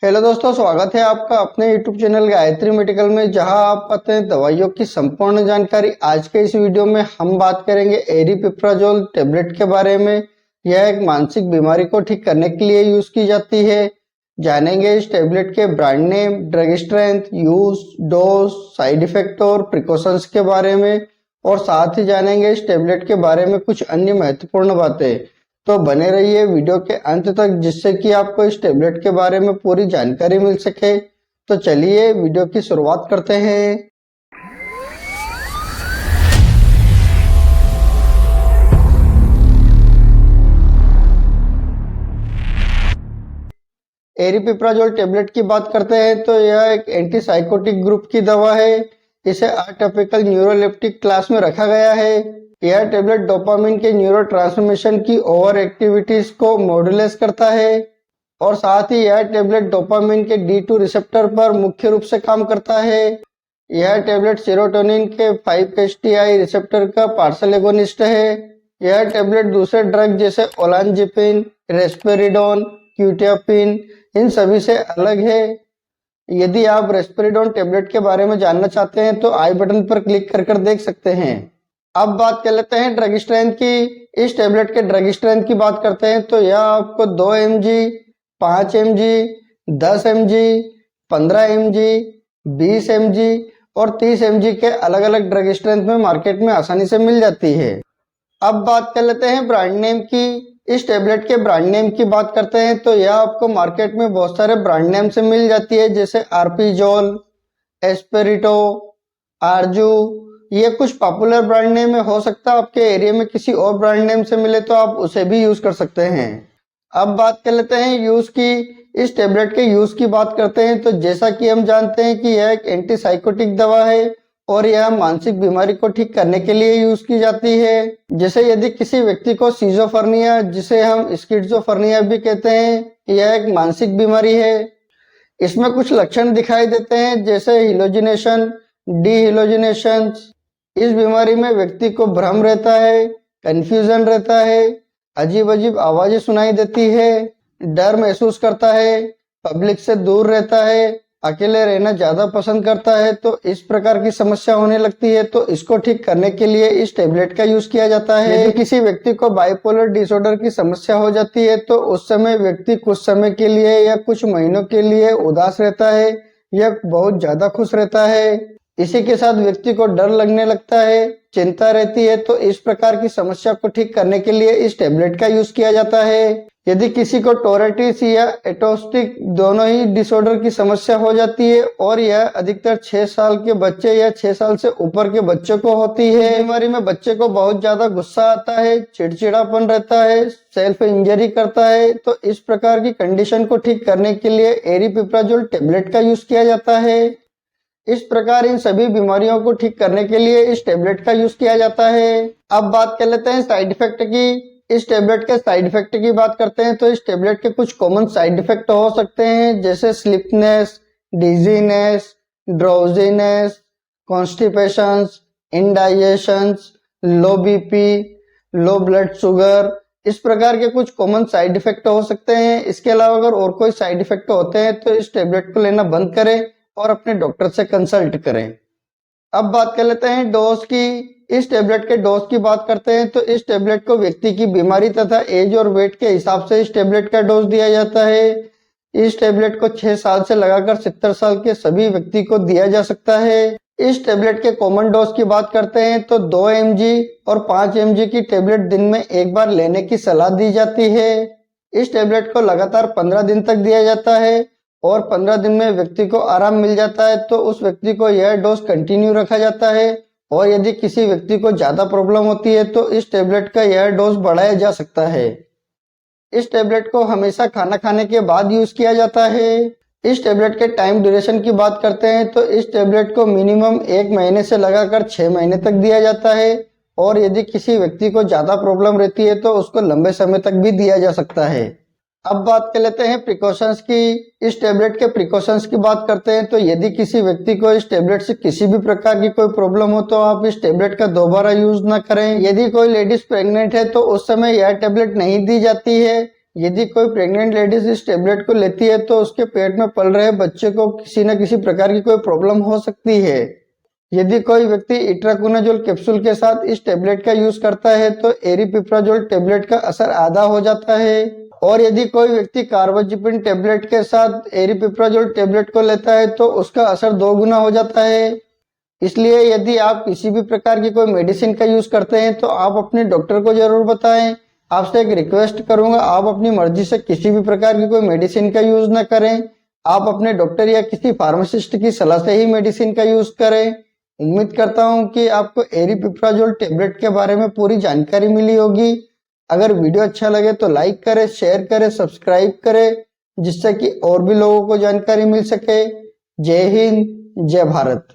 Hello दोस्तों, स्वागत है आपका अपने YouTube चैनल गायत्री मेडिकल में, जहां आप पाते हैं दवाइयों की संपूर्ण जानकारी। आज के इस वीडियो में हम बात करेंगे एरिपिप्राजोल टेबलेट के बारे में। यह एक मानसिक बीमारी को ठीक करने के लिए यूज की जाती है। जानेंगे इस टेबलेट के brand name, drug strength, use, dose, side effect और प्रिकॉशंस के बारे में, और साथ ही जानेंगे इस टेबलेट के बारे में कुछ अन्य महत्वपूर्ण बातें। तो बने रहिए वीडियो के अंत तक, जिससे कि आपको इस टेबलेट के बारे में पूरी जानकारी मिल सके। तो चलिए वीडियो की शुरुआत करते हैं। एरिपिप्राजोल टेबलेट की बात करते हैं तो यह एक एंटीसाइकोटिक ग्रुप की दवा है। इसे अटापिकल न्यूरोलेप्टिक क्लास में रखा गया है। यह टेबलेट डोपामिन के न्यूरोट्रांसमिशन की ओवर एक्टिविटीज को मॉड्यूलेट करता है, और साथ ही यह टेबलेट डोपामिन के D2 रिसेप्टर पर मुख्य रूप से काम करता है। यह टेबलेट सेरोटोनिन के 5-HT रिसेप्टर का पार्शियल एगोनिस्ट है। यह टेबलेट दूसरे ड्रग जैसे ओलानजिपिन, रेस्पेरिडोन, क्यूटियापिन, इन सभी से अलग है। यदि आप रेस्पेरिडोन टेबलेट के बारे में जानना चाहते हैं तो आई बटन पर क्लिक कर देख सकते हैं। अब बात कर लेते हैं ड्रग स्ट्रेंथ की। इस टेबलेट के ड्रग स्ट्रेंथ की बात करते हैं तो यह आपको 2 mg, 5 mg, 10 mg, 15 mg, 20 mg और 30 mg के अलग अलग ड्रग स्ट्रेंथ में मार्केट में आसानी से मिल जाती है। अब बात कर लेते हैं ब्रांड नेम की। इस टेबलेट के ब्रांड नेम की बात करते हैं तो यह आपको मार्केट में बहुत सारे ब्रांड नेम से मिल जाती है, जैसे आरपीजोल, एस्पेरिटो, आरजू। ये कुछ पॉपुलर ब्रांड नेम में हो सकता है आपके एरिया में किसी और ब्रांड नेम से मिले तो आप उसे भी यूज कर सकते हैं। अब बात कर लेते हैं यूज की। इस टेबलेट के यूज की बात करते हैं तो जैसा कि हम जानते हैं कि यह एक एंटीसाइकोटिक दवा है और यह मानसिक बीमारी को ठीक करने के लिए यूज की जाती है। जैसे यदि किसी व्यक्ति को सिजोफ्रेनिया, जिसे हम स्किज़ोफ्रेनिया भी कहते हैं, यह एक मानसिक बीमारी है। इसमें कुछ लक्षण दिखाई देते हैं, जैसे हिलोजिनेशन, डिहिलोजिनेशन। इस बीमारी में व्यक्ति को भ्रम रहता है, कंफ्यूजन रहता है, अजीब अजीब आवाजें सुनाई देती है, डर महसूस करता है, पब्लिक से दूर रहता है, अकेले रहना ज्यादा पसंद करता है। तो इस प्रकार की समस्या होने लगती है, तो इसको ठीक करने के लिए इस टेबलेट का यूज किया जाता है। यदि किसी व्यक्ति को बाइपोलर डिसऑर्डर की समस्या हो जाती है तो उस समय व्यक्ति कुछ समय के लिए या कुछ महीनों के लिए उदास रहता है या बहुत ज्यादा खुश रहता है। इसी के साथ व्यक्ति को डर लगने लगता है, चिंता रहती है। तो इस प्रकार की समस्या को ठीक करने के लिए इस टेबलेट का यूज किया जाता है। यदि किसी को टोरेटिस या एटोस्टिक दोनों ही डिसऑर्डर की समस्या हो जाती है, और यह अधिकतर 6 साल के बच्चे या 6 साल से ऊपर के बच्चों को होती है। बीमारी में बच्चे को बहुत ज्यादा गुस्सा आता है, चिड़चिड़ापन रहता है, सेल्फ इंजरी करता है। तो इस प्रकार की कंडीशन को ठीक करने के लिए एरिपिप्राजोल टेबलेट का यूज किया जाता है। इस प्रकार इन सभी बीमारियों को ठीक करने के लिए इस टेबलेट का यूज किया जाता है। अब बात कर लेते हैं साइड इफेक्ट की। इस टेबलेट के साइड इफेक्ट की बात करते हैं तो इस टेबलेट के कुछ कॉमन साइड इफेक्ट हो सकते हैं, जैसे sleepiness, dizziness, drowsiness, constipation, indigestion, लो बीपी, लो ब्लड शुगर। इस प्रकार के कुछ कॉमन साइड इफेक्ट हो सकते हैं। इसके अलावा अगर और कोई साइड इफेक्ट होते हैं तो इस टेबलेट को लेना बंद करें और अपने डॉक्टर से कंसल्ट करें। अब बात कर लेते हैं डोज की। इस टेबलेट के डोज की बात करते हैं तो इस टेबलेट को व्यक्ति की बीमारी तथा एज और वेट के हिसाब से इस टेबलेट का डोज दिया जाता है। इस टेबलेट को 6 साल से लगाकर 70 साल के सभी व्यक्ति को दिया जा सकता है। इस टेबलेट के कॉमन डोज की बात करते हैं तो 2 mg और 5 mg की टेबलेट दिन में एक बार लेने की सलाह दी जाती है। इस टेबलेट को लगातार 15 दिन तक दिया जाता है, और 15 दिन में व्यक्ति को आराम मिल जाता है तो उस व्यक्ति को यह डोज कंटिन्यू रखा जाता है। और यदि किसी व्यक्ति को ज्यादा प्रॉब्लम होती है तो इस टेबलेट का यह डोज बढ़ाया जा सकता है। इस टेबलेट को हमेशा खाना खाने के बाद यूज किया जाता है। इस टेबलेट के टाइम ड्यूरेशन की बात करते हैं तो इस टेबलेट को मिनिमम 1 महीने से लगाकर 6 महीने तक दिया जाता है, और यदि किसी व्यक्ति को ज्यादा प्रॉब्लम रहती है तो उसको लंबे समय तक भी दिया जा सकता है। अब बात कर लेते हैं प्रिकॉशंस की। इस टेबलेट के प्रिकॉशंस की बात करते हैं तो यदि किसी व्यक्ति को इस टेबलेट से किसी भी प्रकार की कोई प्रॉब्लम हो तो आप इस टेबलेट का दोबारा यूज ना करें। यदि कोई लेडीज प्रेग्नेंट है तो उस समय यह टेबलेट नहीं दी जाती है। यदि कोई प्रेग्नेंट लेडीज इस टेबलेट को लेती है तो उसके पेट में पल रहे बच्चे को किसी न किसी प्रकार की कोई प्रॉब्लम हो सकती है। यदि कोई व्यक्ति इट्राकोनाजोल कैप्सूल के साथ इस टेबलेट का यूज करता है तो एरिपिप्राजोल टेबलेट का असर आधा हो जाता है, और यदि कोई व्यक्ति कार्बाजिपिन टेबलेट के साथ एरिपिप्राजोल टेबलेट को लेता है तो उसका असर 2 गुना हो जाता है। इसलिए यदि आप किसी भी प्रकार की कोई मेडिसिन का यूज करते हैं तो आप अपने डॉक्टर को जरूर बताएं। आपसे एक रिक्वेस्ट करूंगा, आप अपनी मर्जी से किसी भी प्रकार की कोई मेडिसिन का यूज न करें। आप अपने डॉक्टर या किसी फार्मासिस्ट की सलाह से ही मेडिसिन का यूज करें। उम्मीद करता हूं कि आपको एरिपिप्राजोल टेबलेट के बारे में पूरी जानकारी मिली होगी। अगर वीडियो अच्छा लगे तो लाइक करें, शेयर करें, सब्सक्राइब करें, जिससे कि और भी लोगों को जानकारी मिल सके। जय हिंद, जय भारत।